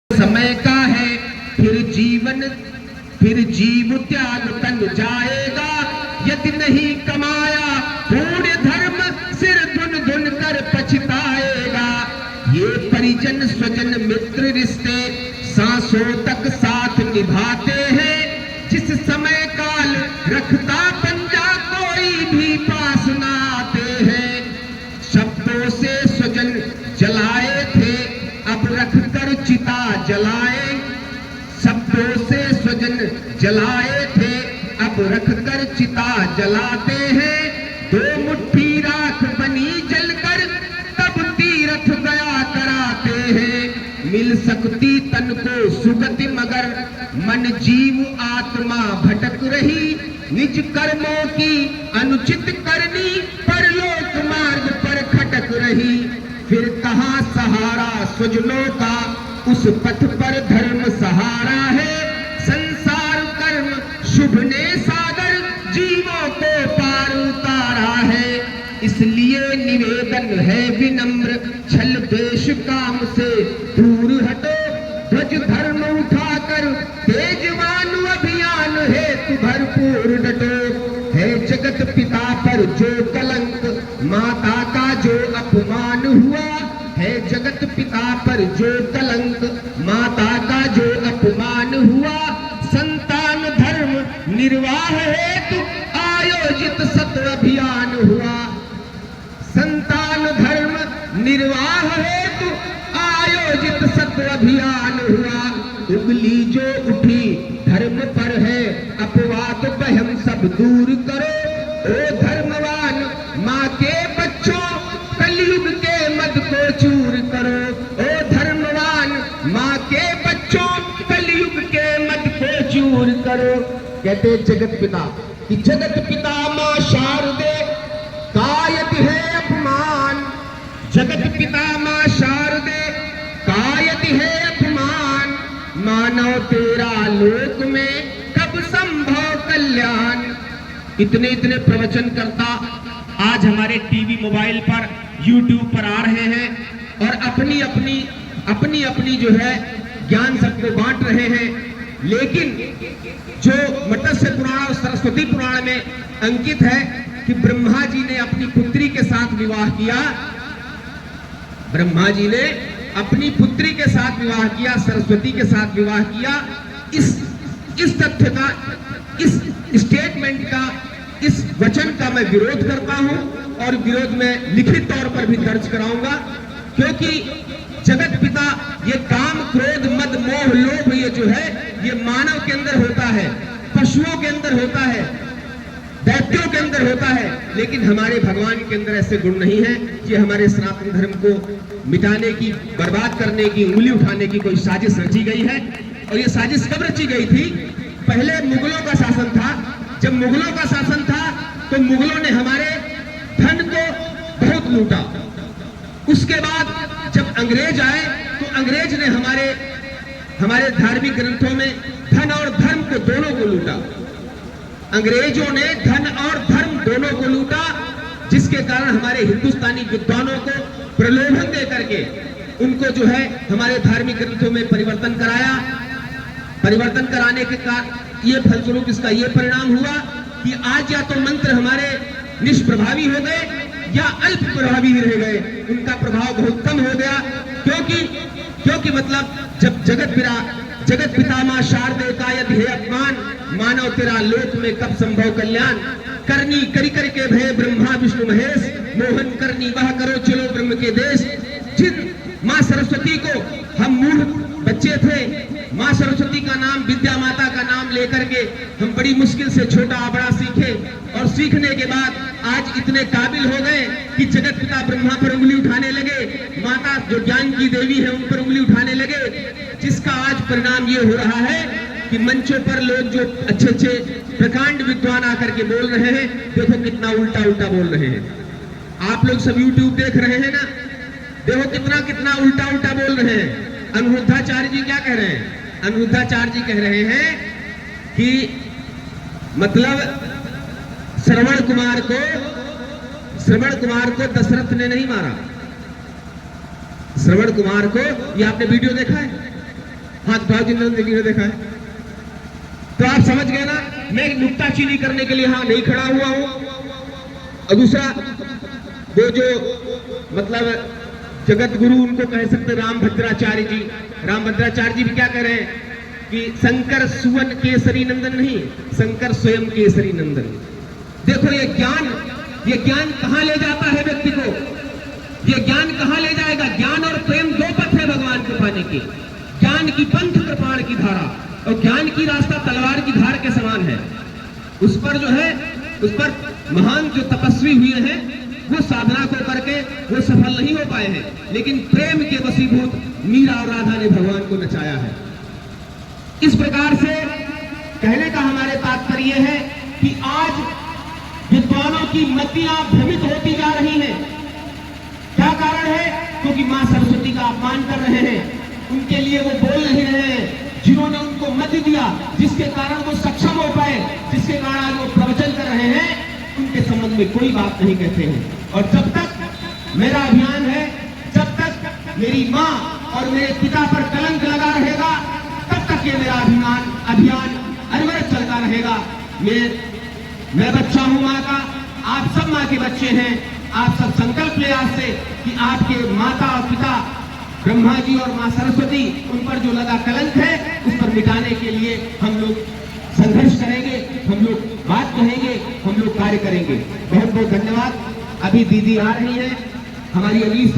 समय का है, फिर जीव त्याग तन जाएगा। यदि नहीं कमाया पुण्य धर्म, सिर धुन धुन कर पछताएगा। ये परिजन स्वजन मित्र रिश्ते सांसों तक साथ निभाते हैं। जिस समय काल रखता पंजा, कोई भी पास ना आते हैं। शब्दों से स्वजन जलाए थे, अब रखकर चिता जलाए। शब्दों से स्वजन जलाए थे, अब रखकर चिता जलाते हैं। दो मुट्ठी राख बनी जलकर, तब तीर्थ गया कराते हैं। मिल सकती तन को सुगति, मगर मन जीव आत्मा भटक रही। निज कर्मों की अनुचित करनी, परलोक मार्ग पर खटक रही। फिर कहाँ सहारा स्वजनों का, उस पथ पर धर्म सहारा है। संसार कर्म शुभ ने सागर, जीवों को पार उतारा है। इसलिए निवेदन है विनम्र, छल द्वेष काम से दूर हटो। ध्वज धर्म उठाकर तेजवान अभियान हेतु भरपूर डटो। है जगत पिता पर जो कलंक, माता का जो अपमान हुआ। है जगत पिता पर जो कलंक, माता का जो अपमान हुआ। संतान धर्म निर्वाह हेतु आयोजित सत अभियान हुआ। संतान धर्म निर्वाह हेतु आयोजित सत अभियान हुआ। उंगली जो उठी धर्म पर है, अपवाद वहम सब दूर करो। ओ धर्मवान माँ के बच्चों, कलयुग के मद को चूर करो। ओ धर्मवान माँ के बच्चों, कलयुग के मद को चूर करो। कहते जगत पिता कि जगत पिता माँ शारदे कायत है अपमान। जगत पिता माँ शारदे कायत है अपमान। मानव तेरा लोक में कब संभव कल्याण। इतने इतने प्रवचन करता आज हमारे टीवी मोबाइल पर यूट्यूब पर आ रहे हैं और अपनी अपनी जो है ज्ञान सबको बांट रहे हैं। लेकिन जो मत्स्य पुराण और सरस्वती पुराण में अंकित है कि ब्रह्मा जी ने अपनी पुत्री के साथ विवाह किया। ब्रह्मा जी ने अपनी पुत्री के साथ विवाह किया, सरस्वती के साथ विवाह किया। इस तथ्य का, इस स्टेटमेंट का, इस वचन का मैं विरोध करता हूं और विरोध में लिखित तौर पर भी दर्ज कराऊंगा। क्योंकि जगत पिता, ये काम क्रोध मद मोह लोभ, ये जो है ये मानव के अंदर होता है, पशुओं के अंदर होता है, दैत्यों के अंदर होता है। लेकिन हमारे भगवान के अंदर ऐसे गुण नहीं है। ये हमारे सनातन धर्म को मिटाने की, बर्बाद करने की, उंगली उठाने की कोई साजिश रची गई है। और ये साजिश कब रची गई थी? पहले मुगलों का शासन था। जब मुगलों का शासन था तो मुगलों ने हमारे धन को बहुत लूटा। उसके बाद जब अंग्रेज आए तो अंग्रेज ने हमारे धार्मिक ग्रंथों में धन और धर्म को दोनों को लूटा। अंग्रेजों ने धन और धर्म दोनों को लूटा, जिसके कारण हमारे हिंदुस्तानी विद्वानों को प्रलोभन दे करके उनको जो है हमारे धार्मिक ग्रंथों में परिवर्तन कराया। परिवर्तन कराने के कारण ये फलस्वरूप इसका ये परिणाम हुआ कि आज या तो मंत्र हमारे निष्प्रभावी हो गए या अल्प प्रभावी रह गए। उनका प्रभाव बहुत कम हो गया। क्योंकि मतलब जब जगत पिता माँ शारदे कायत है अपमान। मानव तेरा लोक में कब संभव कल्याण। करनी करी कर के भय ब्रह्मा विष्णु महेश। मोहन करनी वह करो चलो ब्रह्म के देश। जिन माँ सरस्वती को हम मूढ़ बच्चे थे, माँ सरस्वती का नाम, विद्या माता का नाम लेकर के हम बड़ी मुश्किल से छोटा बड़ा सीखे और सीखने के बाद आज इतने काबिल हो गए कि जगत पिता ब्रह्मा पर उंगली उठाने लगे, माता जो ज्ञान की देवी है उन पर उंगली उठाने लगे। जिसका आज परिणाम ये हो रहा है कि मंचों पर लोग जो अच्छे अच्छे प्रकांड विद्वान आकर के बोल रहे हैं, देखो कितना उल्टा उल्टा बोल रहे हैं। आप लोग सब यूट्यूब देख रहे हैं ना, देखो कितना उल्टा उल्टा बोल रहे हैं। अनिरुद्धाचार्य जी क्या कह रहे हैं? अनिरुद्धाचार्य जी कह रहे हैं कि मतलब श्रवण कुमार को दशरथ ने नहीं मारा। श्रवण कुमार को, ये आपने वीडियो देखा है? हाथ उठाओ जिन्होंने वीडियो देखा है। तो आप समझ गए ना, मैं नुक्ताचीनी करने के लिए यहां नहीं खड़ा हुआ हूं। और दूसरा, वो जो मतलब जगत गुरु उनको कह सकते रामभद्राचार्य जी, रामभद्राचार्य जी भी क्या कह रहे हैं कि शंकर सुवन केसरी नंदन नहीं, शंकर स्वयं केसरी नंदन। देखो ये ज्ञान कहां ले जाता है व्यक्ति को, ये ज्ञान कहां ले जाएगा। ज्ञान और प्रेम दो पथ है भगवान को पाने के। ज्ञान की पंथ कृपाण की धारा, और ज्ञान की रास्ता तलवार की धार के समान है। उस पर जो है, उस पर महान जो तपस्वी हुए हैं वो साधना को करके वो सफल नहीं हो पाए हैं, लेकिन प्रेम के वशीभूत मीरा और राधा ने भगवान को नचाया है। इस प्रकार से कहने का हमारे तात्पर्य है कि आज विद्वानों की मतियां भ्रमित होती जा रही हैं। क्या कारण है? क्योंकि मां सरस्वती का अपमान कर रहे हैं, उनके लिए वो बोल नहीं रहे हैं, जिन्होंने उनको मति दिया, जिसके कारण वो सक्षम हो पाए, जिसके कारण आज वो प्रवचन कर रहे हैं, उनके संबंध में कोई बात नहीं कहते हैं। और जब तक मेरा अभियान है, जब तक मेरी मां और मेरे पिता पर कलंक लगा रहेगा, तब तक ये मेरा अभियान अनवरत चलता रहेगा। मैं बच्चा हूं मां का, आप सब मां के बच्चे हैं। आप सब संकल्प ले आज से कि आपके माता और पिता ब्रह्मा जी और मां सरस्वती, उन पर जो लगा कलंक है, उस पर मिटाने के लिए हम लोग संघर्ष करेंगे, हम लोग बात कहेंगे, हम लोग कार्य करेंगे। बहुत बहुत धन्यवाद। अभी दीदी आ रही है, हमारी अगली